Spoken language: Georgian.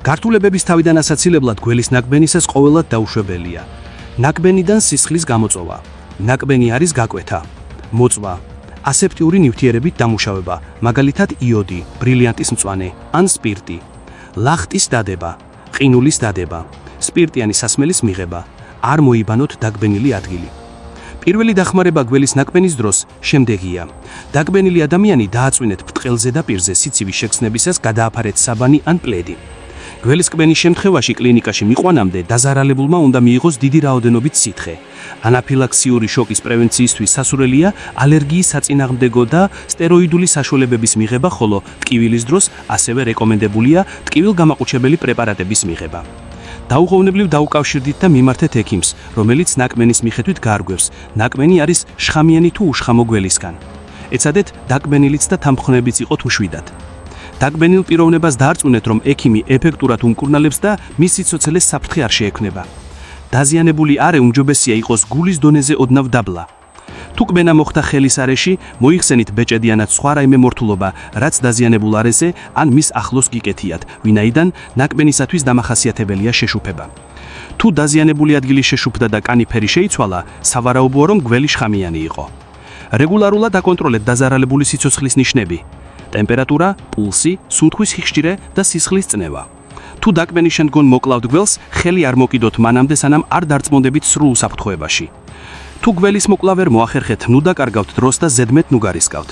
გართულებების თავიდან ასაცილებლად გველის ნაკბენისას ყოველად დაუშვებელია. ნაკბენიდან სისხლის გამოწოვა. ნაკბენი არის გაკვეთა, მოწვა, ასეპტიური ნივთიერებით დამუშავება, მაგალითად იოდი, ბრილიანტის მწვანე ან სპირტი, ლახტის დადება, ყინულის დადება, სპირტიანი სასმელის მიღება, არ მოიბანოთ დაგბენილი ადგილი. პირველი დახმარება გველის ნაკბენის დროს შემდეგია. დაგბენილი ადამიანი დააწვინეთ ბრტყელზე და პირზე სიცივის შეგრძნებისას გადააფარეთ საბანი ან პლედი. გველის კბენის შემთხვევაში კლინიკაში მიყვანამდე დაზარალებულმა უნდა მიიღოს დიდი რაოდენობით სითხე. ანაფილაქსიური შოკის პრევენციისთვის სასურველია ალერგიის საწინააღმდეგო და სტეროიდული საშუალებების მიღება, ხოლო ტკივილის დროს ასევე რეკომენდებულია ტკივილგამაყუჩებელი პრეპარატების მიღება. დაუღოვნებლივ დაუკავშირდით და მიმართეთ ექიმს, რომელიც ნაკბენის მიხედვით გაარგვევს, ნაკბენი არის შხამიანი თუ უშხამო გველისგან. ეცადეთ დაკბენილიც და თამხნებიც იყოთ უშვიდად. დაკბენილ პიროვნებას დაარწმუნეთ, რომ ექიმი ეფექტურად უმკურნალებს და მის სიცოცხლეს საფრთხე არ შეექმნება. დაზიანებული არე უმჯობესია იყოს გულის დონეზე ოდნავ დაბლა. თუ კბენა მოხდა ხელის არეში, მოიხსენით ბეჭედიანად სხვა რაიმე მორთულობა, რაც დაზიანებულ არეზე ან მის ახლოს გიკეთიათ, ვინაიდან ნაკბენისათვის დამახასიათებელია შეშუფება. თუ დაზიანებული ადგილი შეშუფდა და კანი ფერი შეიცვალა, სავარაუდოა, რომ გველი შხამიანი იყო. რეგულარულად აკონტროლეთ დაზარალებული სიცოცხლის ნიშნები: ტემპერატურა, პულსი, სუნთქვის სიხშირე და სისხლის წნევა. თუ დაკბენის შემდგომ მოკლავთ გველს, ხელი არ მოკიდოთ მანამდე, სანამ არ დარწმუნდებით სრულ უსაფრთხოებაში. თუ გველის მოკვლა ვერ მოახერხეთ, ნუ დაკარგავთ დროს და ზედმეტ ნუ გარისკავთ.